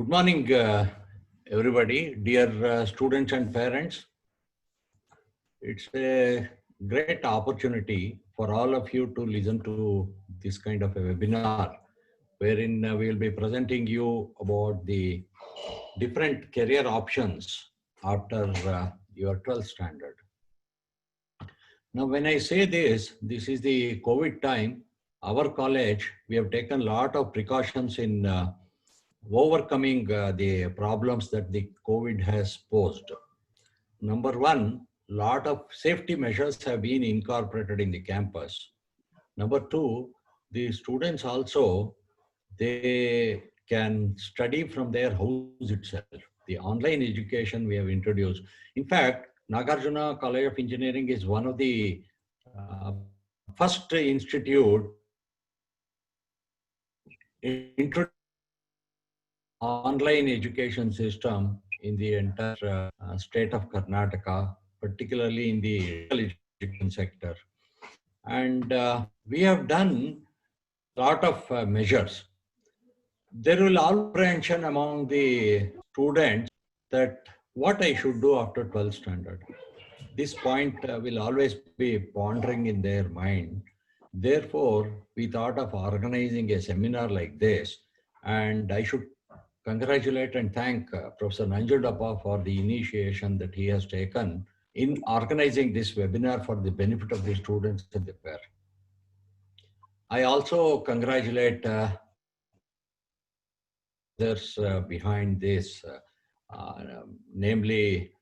Good morning, everybody, dear students and parents. It's a great opportunity for all of you to listen to this kind of a webinar, wherein we will be presenting you about the different career options after your 12th standard. Now, when I say this is the COVID time. Our college, we have taken a lot of precautions in overcoming the problems that the COVID has posed. Number one, lot of safety measures have been incorporated in the campus. Number two, the students also, they can study from their house itself. The online education we have introduced. In fact, Nagarjuna College of Engineering is one of the first institute introduced online education system in the entire state of Karnataka, particularly in the education sector. And we have done a lot of measures. There will all apprehension among the students that what I should do after 12th standard. This point will always be pondering in their mind. Therefore, we thought of organizing a seminar like this, and I should congratulate and thank Professor Nanjudappa for the initiation that he has taken in organizing this webinar for the benefit of the students and the parents. I also congratulate others behind this, namely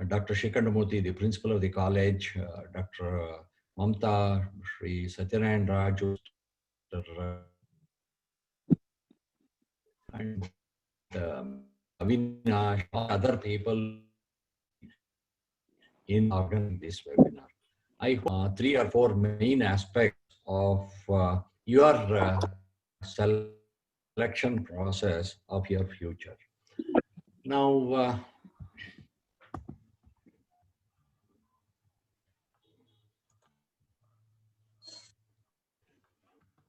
Dr. Shikandamurthy, the principal of the college, Dr. Mamta, Sri Satyanarayan Raju, and Avinash, other people in organizing this webinar. I hope 3 or 4 main aspects of your selection process of your future. Now,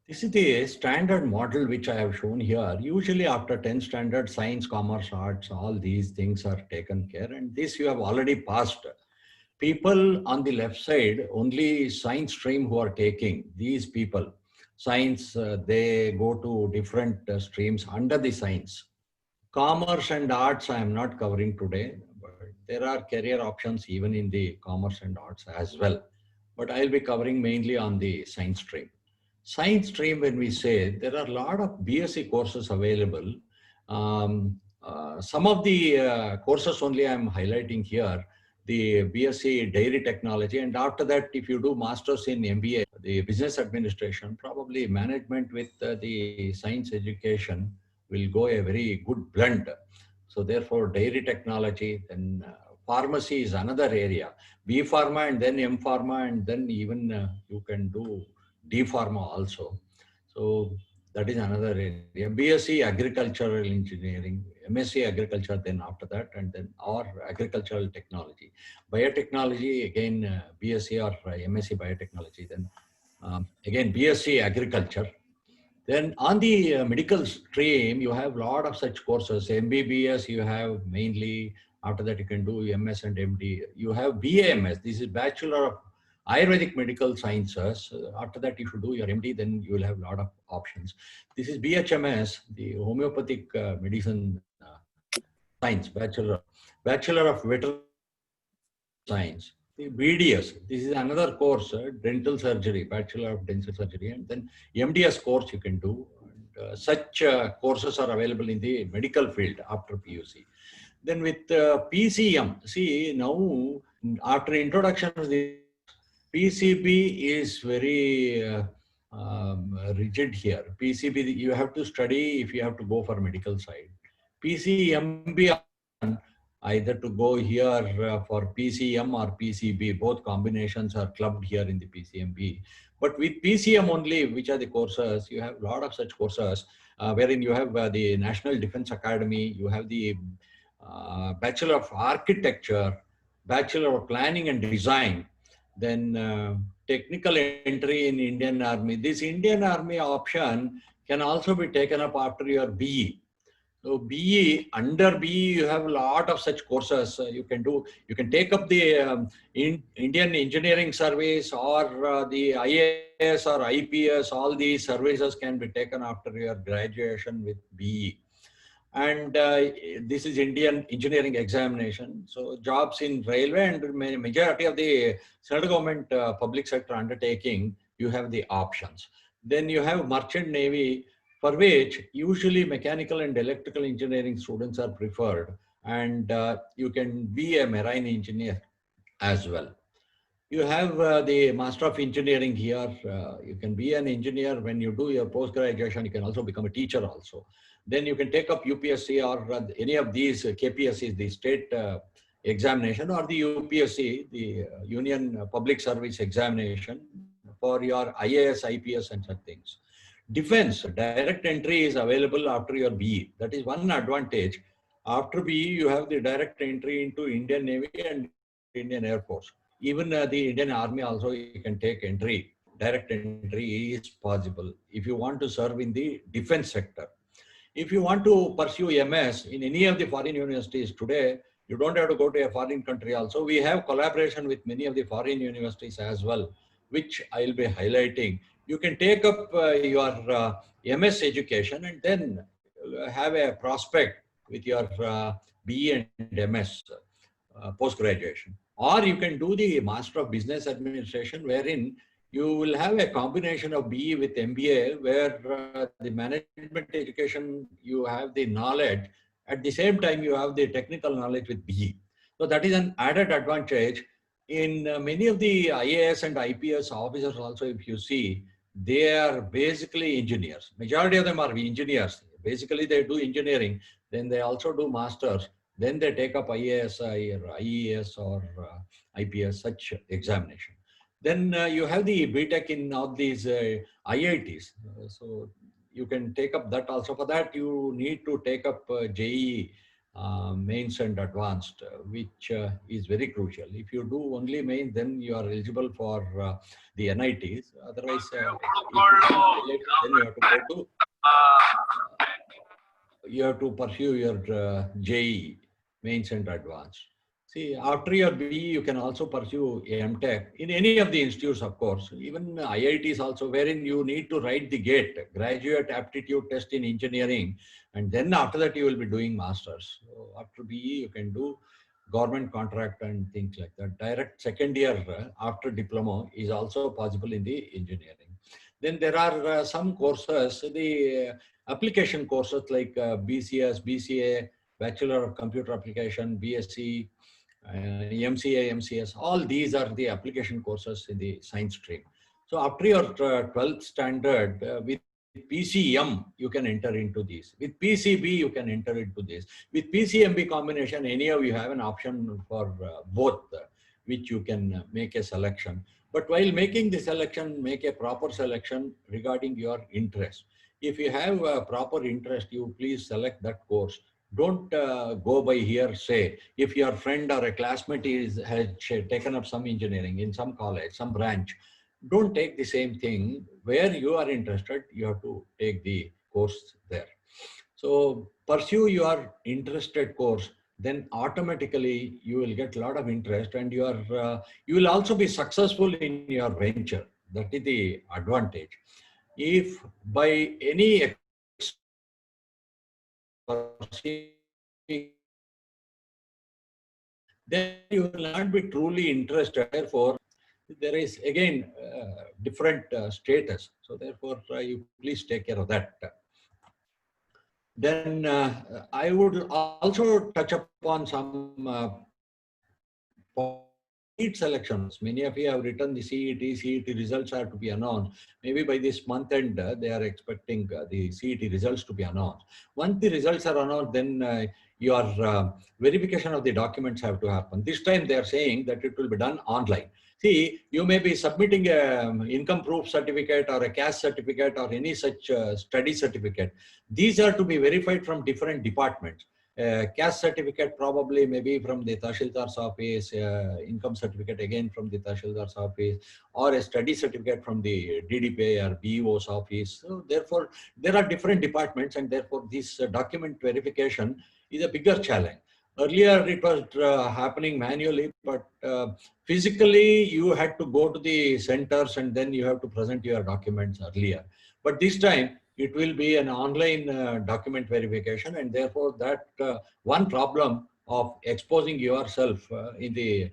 this is the standard model which I have shown here. Usually after 10th standard, science, commerce, arts, all these things are taken care, and this you have already passed. People on the left side, only science stream who are taking, these people, science, they go to different streams under the science. Commerce and arts, I am not covering today, but there are career options even in the commerce and arts as well. But I'll be covering mainly on the science stream. Science stream, when we say, there are a lot of BSc courses available. Some of the courses only I'm highlighting here, the BSc Dairy Technology, and after that, if you do Masters in MBA, the Business Administration, probably management with the science education will go a very good blend. So therefore, Dairy Technology, then pharmacy is another area. B Pharma and then M Pharma, and then even you can do D Pharma also. So that is another area. BSc Agricultural Engineering, MSc Agriculture, then after that, and then or Agricultural Technology. Biotechnology, again, BSc or MSc Biotechnology, then again, BSc Agriculture. Then on the medical stream, you have a lot of such courses. MBBS, you have mainly, after that you can do MS and MD. You have BAMS, this is Bachelor of Ayurvedic Medical Sciences. After that, if you do your MD, then you will have a lot of options. This is BHMS, the Homeopathic Medicine Science, Bachelor of Veterinary Science. The BDS, this is another course, dental surgery, Bachelor of Dental Surgery, and then MDS course you can do. And, such courses are available in the medical field after PUC. Then with PCM, see now after introduction of the PCB is very rigid here. PCB, you have to study if you have to go for medical side. PCMB, either to go here for PCM or PCB, both combinations are clubbed here in the PCMB. But with PCM only, which are the courses, you have a lot of such courses, wherein you have the National Defense Academy, you have the Bachelor of Architecture, Bachelor of Planning and Design, then technical entry in Indian Army. This Indian Army option can also be taken up after your BE. So BE, under BE, you have a lot of such courses you can do. You can take up the Indian Engineering Service or the IAS or IPS. All these services can be taken after your graduation with BE. And this is Indian engineering examination. So jobs in railway and majority of the central government public sector undertaking, you have the options. Then you have merchant navy, for which usually mechanical and electrical engineering students are preferred, and you can be a marine engineer as well. You have the Master of Engineering here. You can be an engineer when you do your post-graduation. You can also become a teacher also. Then you can take up UPSC or any of these KPSCs, the state examination, or the UPSC, the Union Public Service Examination for your IAS, IPS and such things. Defense, direct entry is available after your BE. That is one advantage. After BE, you have the direct entry into Indian Navy and Indian Air Force. Even the Indian Army also, you can take entry. Direct entry is possible if you want to serve in the defense sector. If you want to pursue MS in any of the foreign universities today, you don't have to go to a foreign country also. We have collaboration with many of the foreign universities as well, which I'll be highlighting. You can take up your MS education and then have a prospect with your BE and MS post-graduation. Or you can do the Master of Business Administration, wherein you will have a combination of BE with MBA, where the management education, you have the knowledge. At the same time, you have the technical knowledge with BE. So that is an added advantage. In many of the IAS and IPS officers also, if you see, they are basically engineers. Majority of them are engineers. Basically, they do engineering. Then they also do masters. Then they take up IASI or IES or IPS, such examination. Then you have the BTech in all these IITs. So you can take up that also. For that, you need to take up JEE mains and advanced, which is very crucial. If you do only mains, then you are eligible for the NITs. Otherwise, if you then you have to go to, you have to pursue your JEE mains and advanced. See, after your BE, you can also pursue MTech in any of the institutes, of course, even IITs also, wherein you need to write the GATE, Graduate Aptitude Test in Engineering, and then after that you will be doing masters. So after BE, you can do government contract and things like that. Direct second year after diploma is also possible in the engineering. Then there are some courses, the application courses like BCS, BCA, Bachelor of Computer Application, BSc, MCA, MCS, all these are the application courses in the science stream. So after your 12th standard, with PCM, you can enter into these. With PCB, you can enter into this. With PCMB combination, any of you have an option for both, which you can make a selection. But while making the selection, make a proper selection regarding your interest. If you have a proper interest, you please select that course. Don't go by hearsay. If your friend or a classmate has taken up some engineering in some college, some branch, don't take the same thing. Where you are interested, you have to take the course there. So pursue your interested course, then automatically you will get a lot of interest, and you will also be successful in your venture. That is the advantage. If by any then you will not be truly interested. Therefore, there is again different status. So therefore, you please take care of that. Then I would also touch upon some seat selections. Many of you have written the CET results are to be announced. Maybe by this month end, they are expecting the CET results to be announced. Once the results are announced, then your verification of the documents have to happen. This time they are saying that it will be done online. See, you may be submitting an income proof certificate or a caste certificate or any such study certificate. These are to be verified from different departments. caste certificate probably maybe from the Tahsildar's office, income certificate again from the Tahsildar's office, or a study certificate from the DDPA or BEO's office. So therefore, there are different departments, and therefore this document verification is a bigger challenge. Earlier, it was happening manually, but physically you had to go to the centers and then you have to present your documents earlier. But this time, it will be an online document verification, and therefore that one problem of exposing yourself in the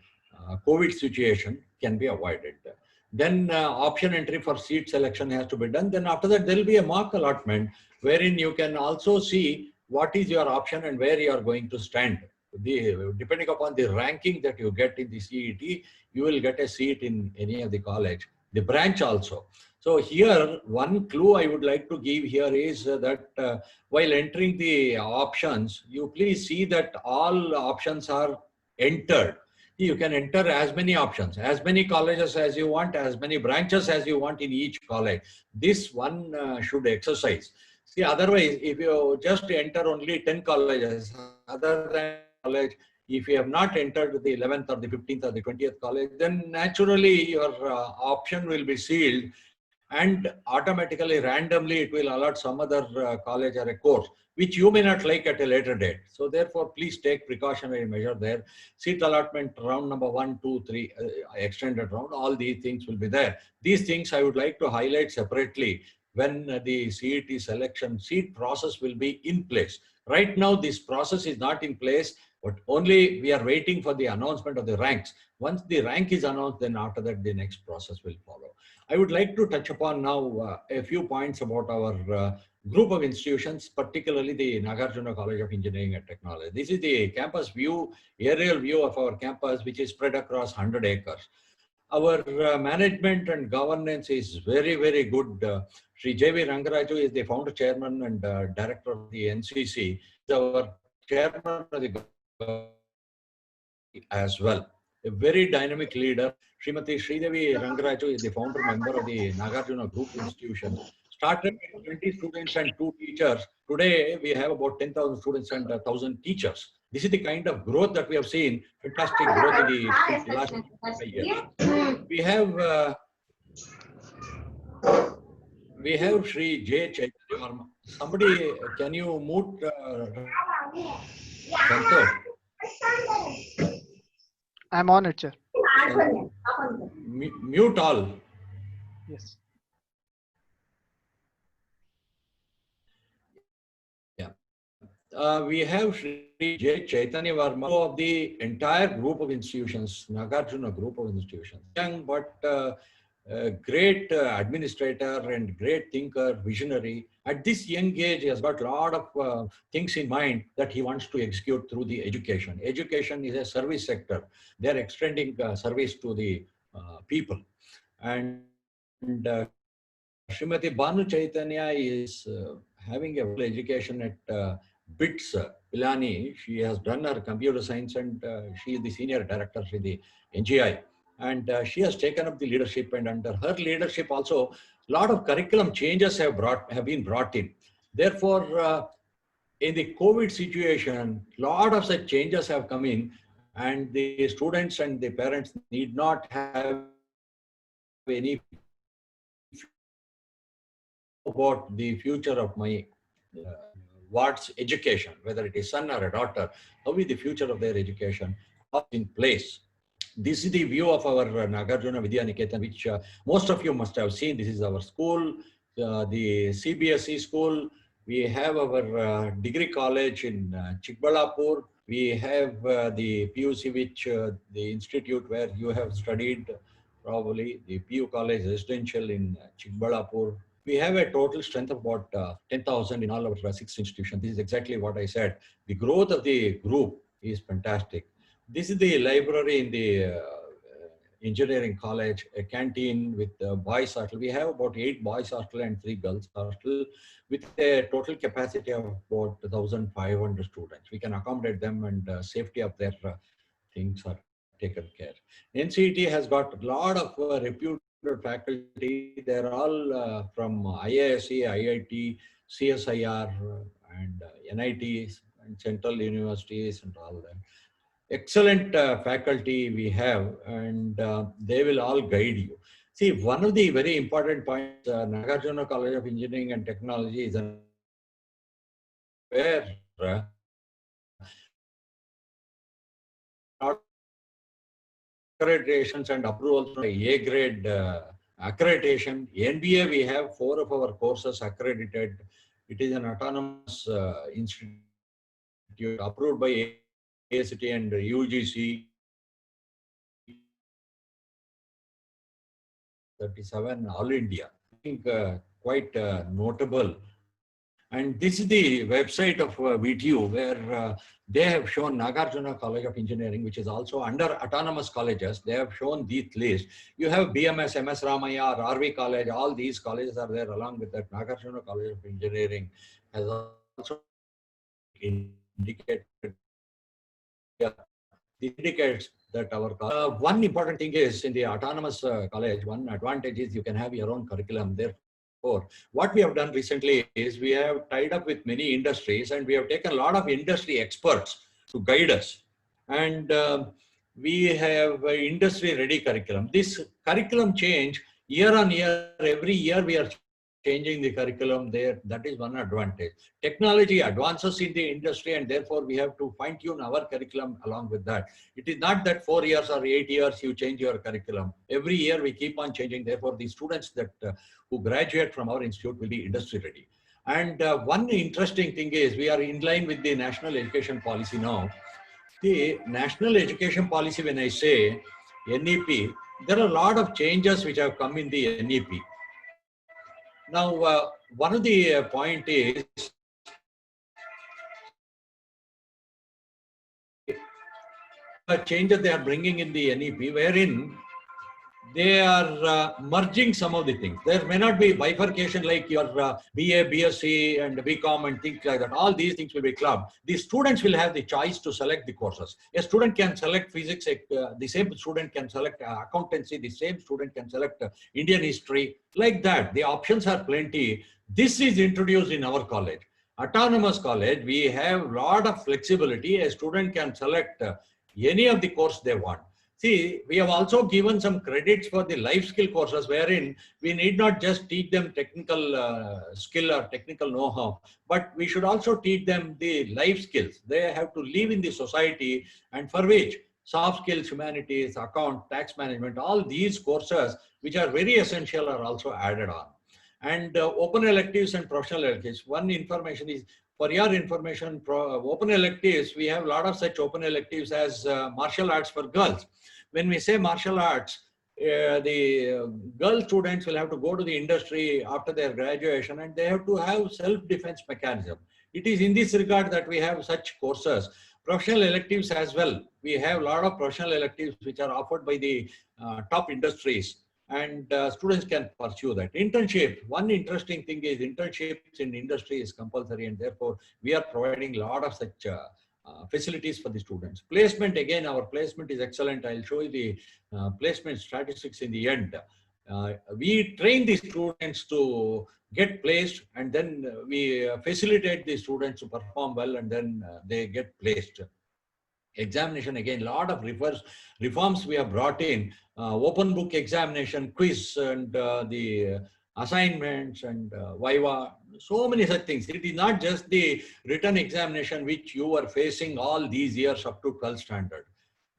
COVID situation can be avoided. Then option entry for seat selection has to be done. Then after that, there will be a mock allotment wherein you can also see what is your option and where you are going to stand. Depending upon the ranking that you get in the CET, you will get a seat in any of the college, the branch also. So here, one clue I would like to give here is that while entering the options, you please see that all options are entered. You can enter as many options, as many colleges as you want, as many branches as you want in each college. This one should exercise. See, otherwise, if you just enter only 10 colleges, other than college, if you have not entered the 11th or the 15th or the 20th college, then naturally your option will be sealed, and automatically, randomly, it will allot some other college or a course, which you may not like at a later date. So therefore, please take precautionary measure there. Seat allotment round number 1, 2, 3, extended round, all these things will be there. These things I would like to highlight separately when the CET selection seat process will be in place. Right now, this process is not in place, but only we are waiting for the announcement of the ranks. Once the rank is announced, then after that, the next process will follow. I would like to touch upon now a few points about our group of institutions, particularly the Nagarjuna College of Engineering and Technology. This is the campus view, aerial view of our campus, which is spread across 100 acres. Our management and governance is very, very good. Sri J.V. Rangaraju is the founder, chairman, and director of the NCC. Our chairman of the as well. A very dynamic leader. Srimati Sridevi Rangaraju is the founder member of the Nagarjuna Group Institution. Started with 20 students and 2 teachers. Today, we have about 10,000 students and 1,000 teachers. This is the kind of growth that we have seen, fantastic growth in the last 5 years. We have Sri J. Chaitanya Varma. Somebody, can you mute Santosh? I'm on it, sir. Mute all. Yes. We have Sri J. Chaitanya Varma of the entire group of institutions, Nagarjuna group of institutions. Young but great administrator and great thinker, visionary. At this young age, he has got a lot of things in mind that he wants to execute through the education. Education is a service sector. They are extending service to the people. And Srimati Banu Chaitanya is having a full education at BITS, Pilani. She has done her computer science, and she is the senior director in the NGI. And she has taken up the leadership, and under her leadership also, a lot of curriculum changes have been brought in. Therefore, in the COVID situation, a lot of such changes have come in, and the students and the parents need not have any about the future of my ward's education, whether it is son or a daughter, how is the future of their education in place. This is the view of our Nagarjuna Vidya Niketan, which most of you must have seen. This is our school, the CBSE school. We have our degree college in Chikbalapur. We have the PUC, which the institute where you have studied, probably the PU College Residential in Chikbalapur. We have a total strength of about 10,000 in all our 6 institutions. This is exactly what I said. The growth of the group is fantastic. This is the library in the engineering college, a canteen with boys hostel. We have about 8 boys hostel and 3 girls hostel with a total capacity of about 1,500 students. We can accommodate them, and safety of their things are taken care. NCET has got a lot of reputed faculty. They're all from IISc, IIT, CSIR, and NIT, and central universities and all that. Excellent faculty we have, and they will all guide you. See, one of the very important points, Nagarjuna College of Engineering and Technology is where accreditations and approvals from A grade accreditation. NBA, we have 4 of our courses accredited. It is an autonomous institute approved by ACT and UGC. 37 all India. I think quite notable. And this is the website of VTU, where they have shown Nagarjuna College of Engineering, which is also under autonomous colleges. They have shown these lists. You have BMS, MS Ramaya, RV College, all these colleges are there along with that. Nagarjuna College of Engineering has also indicated, indicates that our one important thing is in the autonomous college, one advantage is you can have your own curriculum there. What we have done recently is we have tied up with many industries, and we have taken a lot of industry experts to guide us. And we have industry ready curriculum. This curriculum change year on year, every year we are changing the curriculum there. That is one advantage. Technology advances in the industry, and therefore we have to fine tune our curriculum along with that. It is not that 4 years or 8 years you change your curriculum. Every year we keep on changing. Therefore, the students that who graduate from our institute will be industry ready. And one interesting thing is we are in line with the national education policy now. The national education policy, when I say NEP, there are a lot of changes which have come in the NEP. Now, one of the point is changes they are bringing in the NEP, wherein they are merging some of the things. There may not be bifurcation like your BA, BSc and BCom and things like that. All these things will be clubbed. The students will have the choice to select the courses. A student can select physics, the same student can select accountancy, the same student can select Indian history, like that. The options are plenty. This is introduced in our college. Autonomous college, we have a lot of flexibility. A student can select any of the course they want. See, we have also given some credits for the life skill courses, wherein we need not just teach them technical skill or technical know-how, but we should also teach them the life skills. They have to live in the society, and for which soft skills, humanities, account, tax management, all these courses, which are very essential, are also added on. And open electives and professional electives. One information is, for your information, open electives, we have a lot of such open electives as martial arts for girls. When we say martial arts, the girl students will have to go to the industry after their graduation, and they have to have self-defense mechanism. It is in this regard that we have such courses. Professional electives as well. We have a lot of professional electives which are offered by the top industries, and students can pursue that. Internship, one interesting thing is internships in industry is compulsory, and therefore we are providing a lot of such facilities for the students. Placement, again, our placement is excellent. I'll show you the placement statistics in the end. We train the students to get placed, and then we facilitate the students to perform well, and then they get placed. Examination, again, a lot of reforms we have brought in. Open book examination, quiz, and the assignments and Viva, so many such things. It is not just the written examination which you were facing all these years up to 12th standard.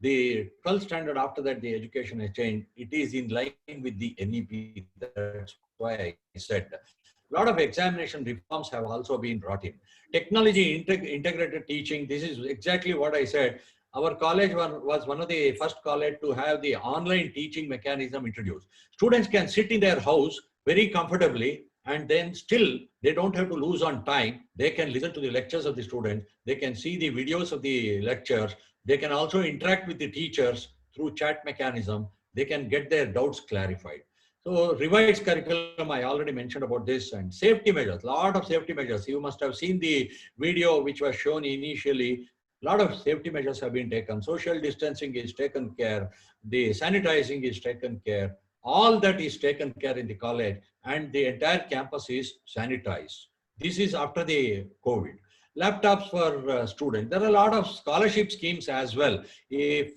The 12th standard, after that, the education has changed. It is in line with the NEP. That's why I said a lot of examination reforms have also been brought in. Technology integrated teaching, this is exactly what I said. Our college was one of the first college to have the online teaching mechanism introduced. Students can sit in their house very comfortably, and then still they don't have to lose on time. They can listen to the lectures of the students. They can see the videos of the lectures. They can also interact with the teachers through chat mechanism. They can get their doubts clarified. So revised curriculum, I already mentioned about this, and safety measures, a lot of safety measures. You must have seen the video which was shown initially. A lot of safety measures have been taken. Social distancing is taken care. The sanitizing is taken care. All that is taken care in the college, and the entire campus is sanitized. This is after the COVID. laptops for students. There are a lot of scholarship schemes as well. If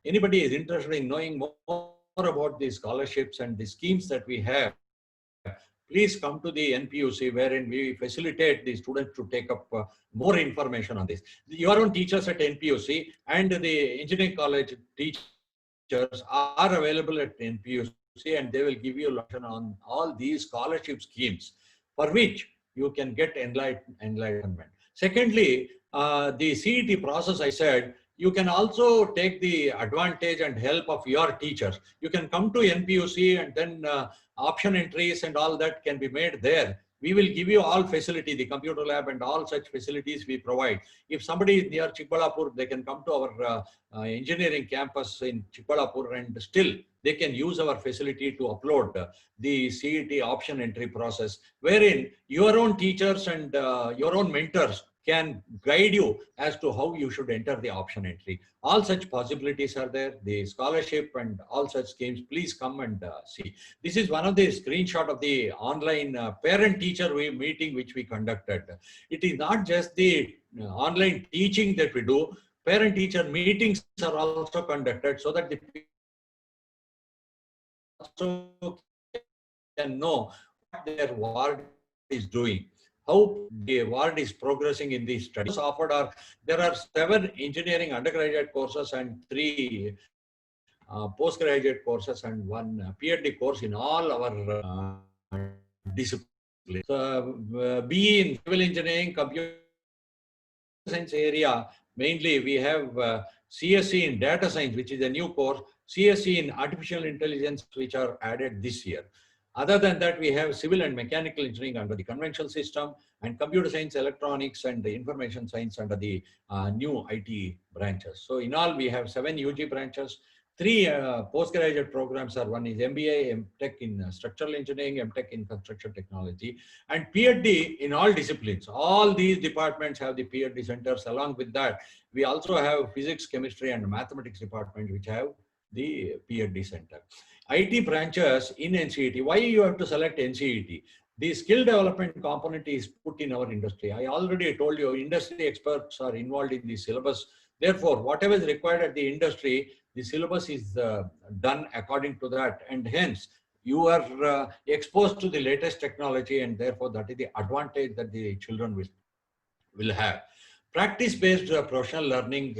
anybody is interested in knowing more about the scholarships and the schemes that we have, please come to the NPUC, wherein we facilitate the students to take up more information on this. Your own teachers at NPUC and the engineering college teachers are available at NPUC, and they will give you a lesson on all these scholarship schemes for which you can get enlightenment. Secondly, the CET process, I said, you can also take the advantage and help of your teachers. You can come to NPUC, and then option entries and all that can be made there. We will give you all facility, the computer lab and all such facilities we provide. If somebody is near Chikbalapur, they can come to our engineering campus in Chikbalapur, and still they can use our facility to upload the CET option entry process, wherein your own teachers and your own mentors can guide you as to how you should enter the option entry. All such possibilities are there, the scholarship and all such schemes. Please come and see. This is one of the screenshot of the online parent-teacher meeting which we conducted. It is not just the online teaching that we do. Parent-teacher meetings are also conducted so that the also can know what their ward is doing, how the ward is progressing in these studies offered. There are 7 engineering undergraduate courses and 3 postgraduate courses and 1 PhD course in all our disciplines. BE in civil engineering, computer science area, mainly we have CSE in data science, which is a new course, CSE in artificial intelligence, which are added this year. Other than that, we have civil and mechanical engineering under the conventional system, and computer science, electronics, and the information science under the new IT branches. So in all, we have 7 UG branches. 3 postgraduate programs are: one is MBA, MTech in structural engineering, MTech in construction technology, and PhD in all disciplines. All these departments have the PhD centers. Along with that, we also have physics, chemistry, and mathematics department, which have the PhD center. IT branches in NCET. Why you have to select NCET? The skill development component is put in our industry. I already told you, industry experts are involved in the syllabus. Therefore, whatever is required at the industry, the syllabus is done according to that, and hence you are exposed to the latest technology, and therefore that is the advantage that the children will have. Practice-based professional learning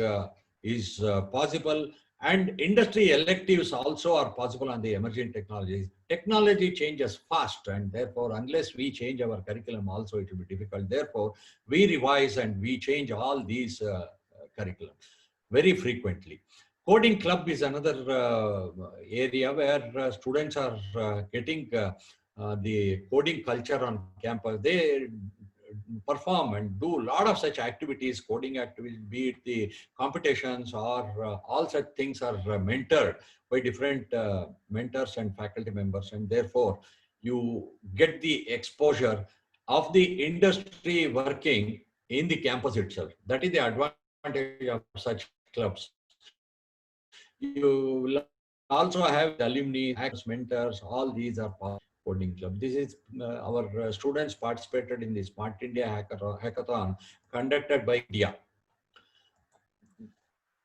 is possible, and industry electives also are possible on the emerging technologies. Technology changes fast, and therefore unless we change our curriculum also, it will be difficult. Therefore, we revise and we change all these curriculum very frequently. Coding club is another area where students are getting the coding culture on campus. They perform and do a lot of such activities, coding activities, be it the competitions or all such things are mentored by different mentors and faculty members, and therefore you get the exposure of the industry working in the campus itself. That is the advantage of such clubs. You will also have alumni, mentors, all these are part of coding club. This is our students participated in the Smart India Hackathon conducted by India.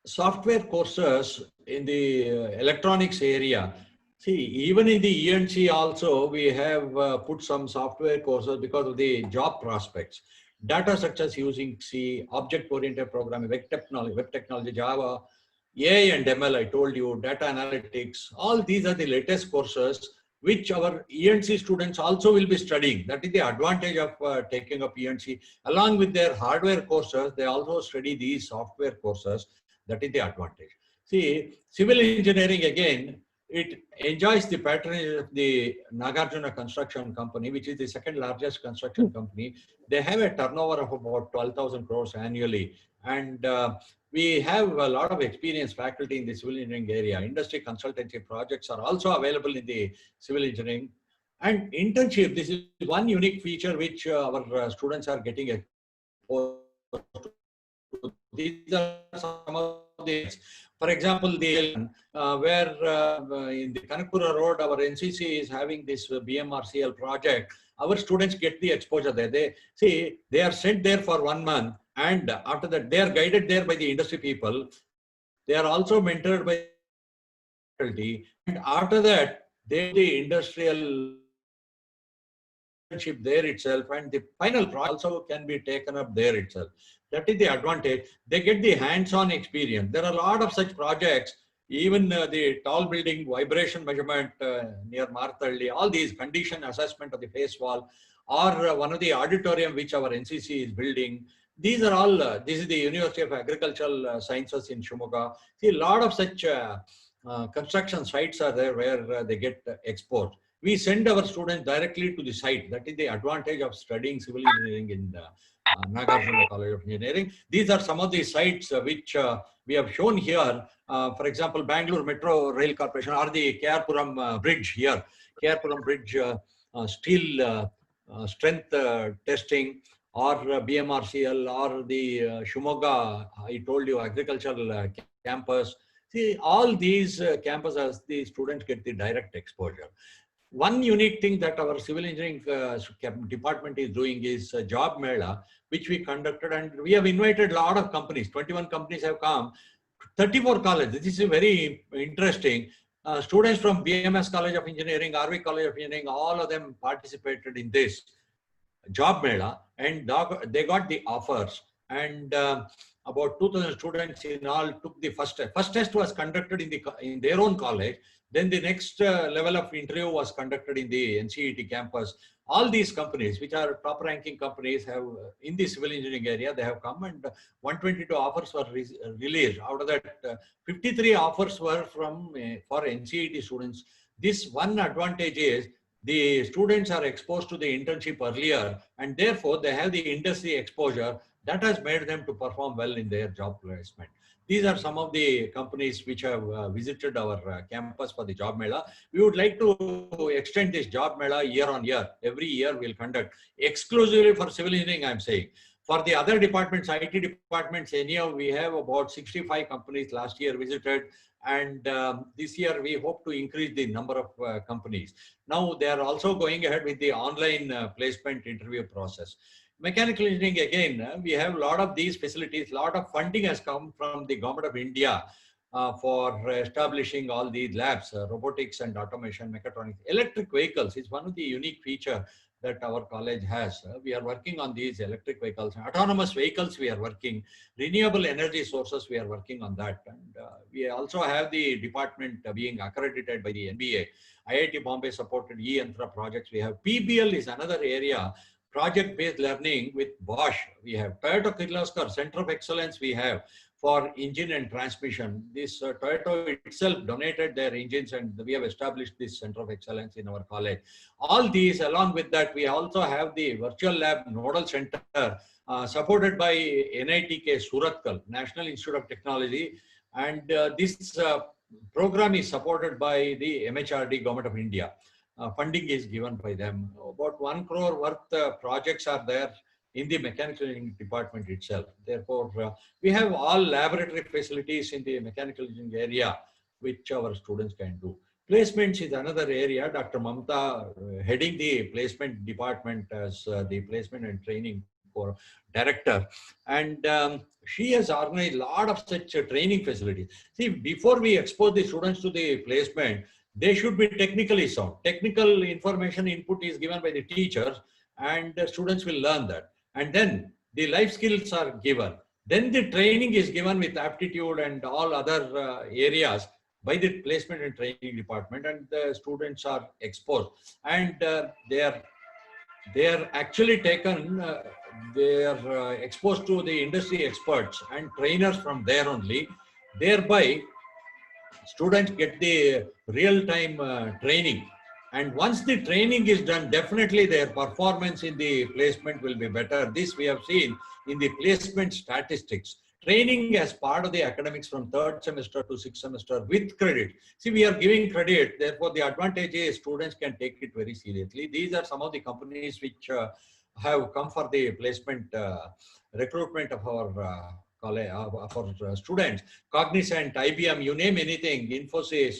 Software courses in the electronics area. See, even in the ENC also, we have put some software courses because of the job prospects. Data structures using C, object-oriented programming, web technology, Java, AI and ML, I told you, data analytics, all these are the latest courses which our ENC students also will be studying. That is the advantage of taking up ENC. Along with their hardware courses, they also study these software courses. That is the advantage. See, civil engineering, again, it enjoys the patronage of the Nagarjuna Construction Company, which is the 2nd largest construction company. They have a turnover of about 12,000 crores annually. And we have a lot of experienced faculty in the civil engineering area. Industry consultancy projects are also available in the civil engineering. And internship, this is one unique feature which our students are getting exposed to. These are some of the, for example, the where in the Kanakpura Road, our NCC is having this BMRCL project, Our students get the exposure there. They see they are sent there for 1 month, and after that they are guided there by the industry people. They are also mentored by faculty, and after that they do the industrial internship there itself, and the final project also can be taken up there itself. That is the advantage. They get the hands-on experience. There are a lot of such projects. Even the tall building vibration measurement near Marthalli, all these condition assessment of the face wall, or one of the auditorium which our NCC is building. These are all, this is the University of Agricultural Sciences in Shimoga. See, a lot of such construction sites are there where they get exposed. We send our students directly to the site. That is the advantage of studying civil engineering in Nagarjuna College of Engineering. These are some of the sites which we have shown here. For example, Bangalore Metro Rail Corporation, or the K.R. Bridge here. K.R. Bridge steel strength testing, or BMRCL, or the Shimoga, I told you, agricultural campus. See, all these campuses, the students get the direct exposure. One unique thing that our civil engineering department is doing is Job Mela, which we conducted, and we have invited a lot of companies. 21 companies have come, 34 colleges. This is very interesting. Students from BMS College of Engineering, RV College of Engineering, all of them participated in this Job Mela, and they got the offers. And about 2,000 students in all took the first test. First test was conducted in their own college. Then the next level of interview was conducted in the NCET campus. All these companies, which are top ranking companies, have in the civil engineering area, they have come, and 122 offers were released. Out of that, 53 offers were from for NCET students. This one advantage is the students are exposed to the internship earlier, and therefore they have the industry exposure that has made them to perform well in their job placement. These are some of the companies which have visited our campus for the Job Mela. We would like to extend this Job Mela year on year. Every year we'll conduct exclusively for civil engineering, I'm saying. For the other departments, IT departments, anyhow, we have about 65 companies last year visited. And this year we hope to increase the number of companies. Now they are also going ahead with the online placement interview process. Mechanical engineering, again, we have a lot of these facilities. A lot of funding has come from the government of India for establishing all these labs, robotics and automation, mechatronics. Electric vehicles is one of the unique features that our college has. We are working on these electric vehicles, autonomous vehicles we are working, renewable energy sources we are working on that. And we also have the department being accredited by the NBA. IIT Bombay supported e-Yantra projects. We have PBL is another area, project-based learning with Bosch. We have Toyota Kirloskar Center of Excellence we have for engine and transmission. This Toyota itself donated their engines, and we have established this Center of Excellence in our college. All these, along with that, we also have the Virtual Lab Nodal Center supported by NITK Surathkal, National Institute of Technology. And this program is supported by the MHRD, Government of India. Funding is given by them. About 1 crore worth projects are there in the mechanical engineering department itself. Therefore, we have all laboratory facilities in the mechanical engineering area, which our students can do. Placements is another area. Dr. Mamta, heading the placement department as the placement and training for director. And she has organized a lot of such training facilities. See, before we expose the students to the placement, they should be technically sound. Technical information input is given by the teachers, and the students will learn that. And then the life skills are given. Then the training is given with aptitude and all other areas by the placement and training department, and the students are exposed. And they are actually taken, they are exposed to the industry experts and trainers from there only. Thereby, students get the real-time training. And once the training is done, definitely their performance in the placement will be better. This we have seen in the placement statistics. Training as part of the academics from 3rd semester to 6th semester with credit. See, we are giving credit. Therefore, the advantage is students can take it very seriously. These are some of the companies which have come for the placement recruitment of our for students. Cognizant, IBM, you name anything, Infosys,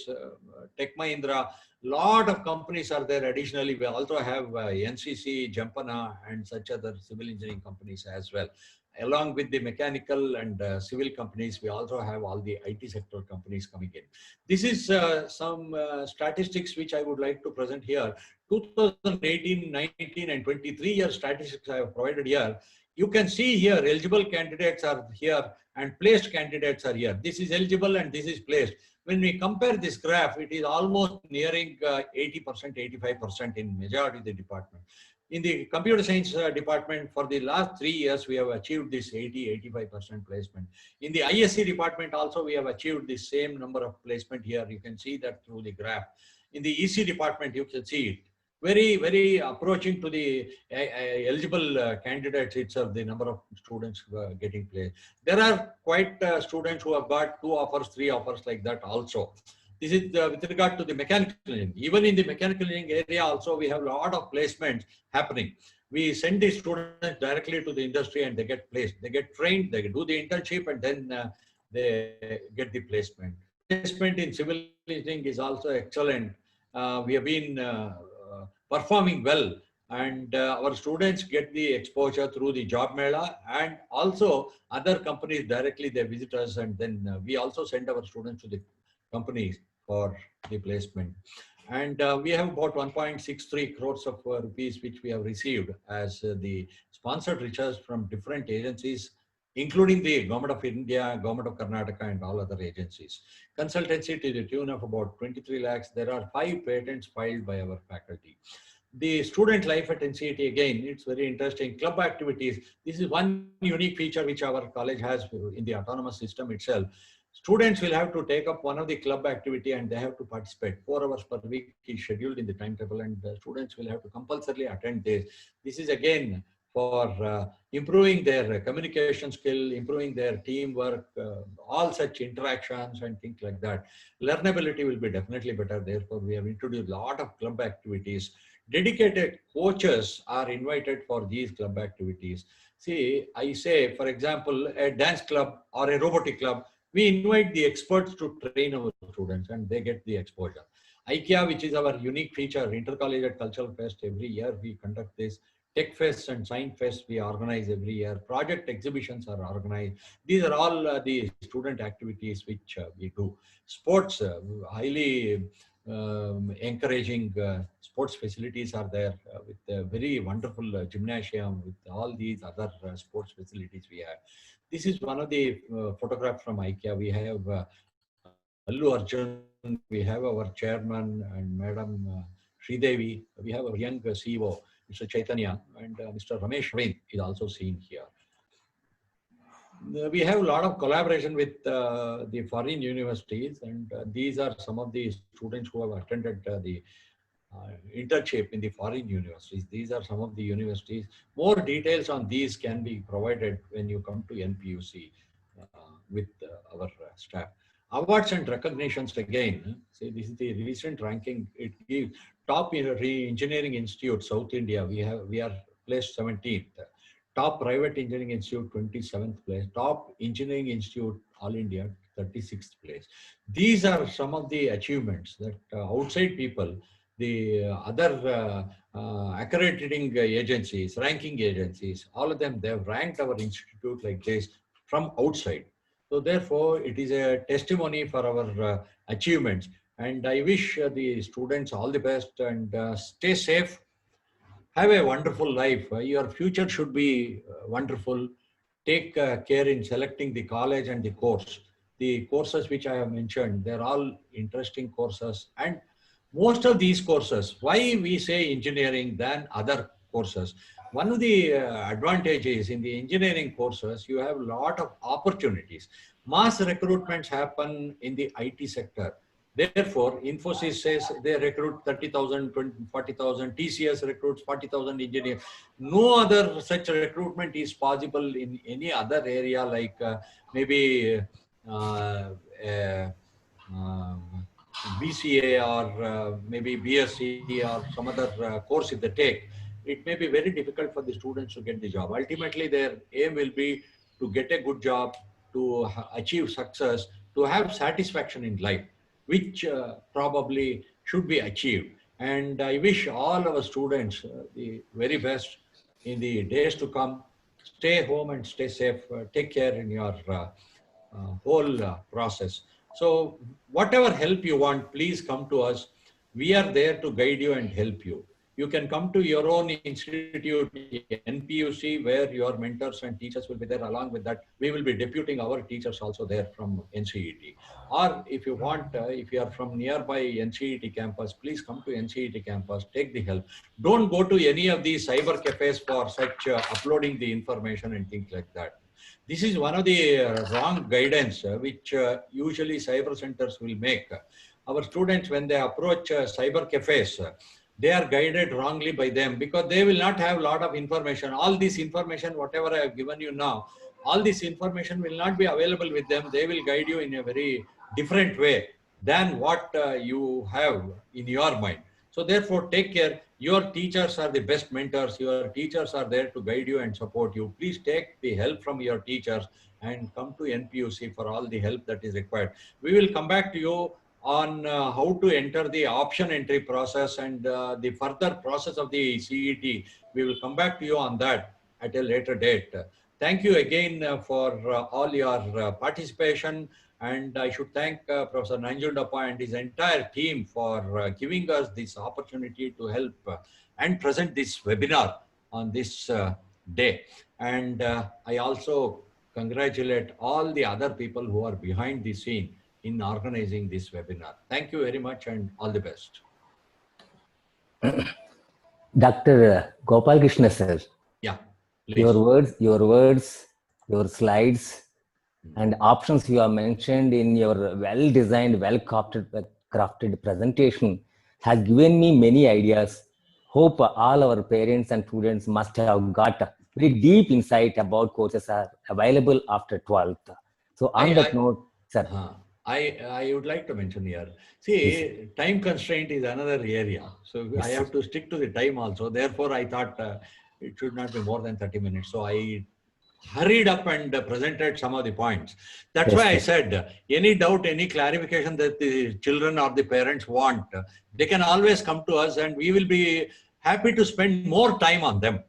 Tech Mahindra, lot of companies are there. Additionally, we also have NCC, Jampana, and such other civil engineering companies as well. Along with the mechanical and civil companies, we also have all the IT sector companies coming in. This is some statistics which I would like to present here. 2018, 19, and 23-year statistics I have provided here. You can see here eligible candidates are here and placed candidates are here. This is eligible and this is placed. When we compare this graph, it is almost nearing 80%, 85% in majority of the department. In the computer science department, for the last 3 years, we have achieved this 80-85% placement. In the ISC department also, we have achieved the same number of placement here. You can see that through the graph. In the EC department, you can see it. Very, very approaching to the eligible candidates itself, the number of students getting placed. There are quite students who have got 2 offers, 3 offers like that also. This is with regard to the mechanical engineering. Even in the mechanical engineering area also, we have a lot of placements happening. We send the students directly to the industry and they get placed. They get trained, they do the internship, and then they get the placement. Placement in civil engineering is also excellent. We have been performing well, and our students get the exposure through the job mela, and also other companies directly they visit us, and then we also send our students to the companies for the placement. And we have about 1.63 crores of rupees which we have received as the sponsored research from different agencies, including the Government of India, Government of Karnataka, and all other agencies. Consultancy to the tune of about 23 lakhs. There are 5 patents filed by our faculty. The student life at NCET, again, it's very interesting. Club activities. This is one unique feature which our college has in the autonomous system itself. Students will have to take up one of the club activity and they have to participate. 4 hours per week is scheduled in the timetable, and the students will have to compulsorily attend this. This is again for improving their communication skill, improving their teamwork, all such interactions and things like that. Learnability will be definitely better. Therefore, we have introduced a lot of club activities. Dedicated coaches are invited for these club activities. See, I say, for example, a dance club or a robotic club, we invite the experts to train our students and they get the exposure. IKEA, which is our unique feature, Intercollegiate Cultural Fest, every year we conduct this. Tech Fest and Science Fest we organize every year. Project exhibitions are organized. These are all the student activities which we do. Sports, highly encouraging sports facilities are there with a very wonderful gymnasium with all these other sports facilities we have. This is one of the photographs from IKEA. We have Allu Arjun, we have our chairman and Madam Sridevi, we have our young CEO, Mr. Chaitanya, and Mr. Ramesh Ravind is also seen here. We have a lot of collaboration with the foreign universities, and these are some of the students who have attended the internship in the foreign universities. These are some of the universities. More details on these can be provided when you come to NPUC with our staff. Awards and recognitions again. See, this is the recent ranking. It gives top engineering institute, South India. We are placed 17th. Top private engineering institute, 27th place. Top engineering institute, all India, 36th place. These are some of the achievements that outside people, the other accrediting agencies, ranking agencies, all of them, they have ranked our institute like this from outside. So therefore, it is a testimony for our achievements. And I wish the students all the best and stay safe. Have a wonderful life. Your future should be wonderful. Take care in selecting the college and the course. The courses which I have mentioned, they're all interesting courses. And most of these courses, why we say engineering than other courses? One of the advantages in the engineering courses, you have a lot of opportunities. Mass recruitments happen in the IT sector. Therefore, Infosys says they recruit 30,000, 40,000, TCS recruits 40,000 engineers. No other such recruitment is possible in any other area like maybe BCA or maybe BSc or some other course if they take. It may be very difficult for the students to get the job. Ultimately, their aim will be to get a good job, to achieve success, to have satisfaction in life, which probably should be achieved. And I wish all our students the very best in the days to come. Stay home and stay safe. Take care in your whole process. So, whatever help you want, please come to us. We are there to guide you and help you. You can come to your own institute, NPUC, where your mentors and teachers will be there. Along with that, we will be deputing our teachers also there from NCET. Or if you want, if you are from nearby NCET campus, please come to NCET campus, take the help. Don't go to any of these cyber cafes for such uploading the information and things like that. This is one of the wrong guidance which usually cyber centers will make. Our students, when they approach cyber cafes, they are guided wrongly by them because they will not have a lot of information. All this information, whatever I have given you now, all this information will not be available with them. They will guide you in a very different way than what you have in your mind. So therefore, take care. Your teachers are the best mentors. Your teachers are there to guide you and support you. Please take the help from your teachers and come to NPUC for all the help that is required. We will come back to you on how to enter the option entry process and the further process of the CET. We will come back to you on that at a later date. Thank you again for all your participation. And I should thank Professor Nanjundappa and his entire team for giving us this opportunity to help and present this webinar on this day. And I also congratulate all the other people who are behind the scene in organizing this webinar. Thank you very much and all the best. Dr. Gopal Krishna sir. Yeah, please. Your words, your slides, and options you have mentioned in your well-designed, well-crafted presentation has given me many ideas. Hope all our parents and students must have got very deep insight about courses are available after 12th. So on that note, sir. I would like to mention here, see, time constraint is another area. So I have to stick to the time also. Therefore, I thought it should not be more than 30 minutes. So I hurried up and presented some of the points. That's why I said, any doubt, any clarification that the children or the parents want, they can always come to us and we will be happy to spend more time on them.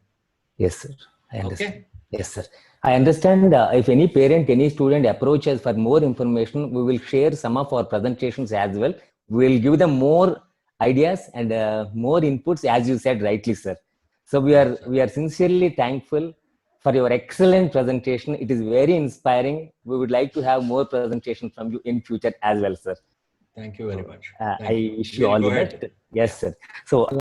Yes, sir. I understand. Okay? Yes, sir. I understand if any parent, any student approaches for more information, we will share some of our presentations as well. We will give them more ideas and more inputs, as you said rightly, sir. So we are sincerely thankful for your excellent presentation. It is very inspiring. We would like to have more presentation from you in future as well, sir. Thank you very much. I wish you all the best. Yes, sir. So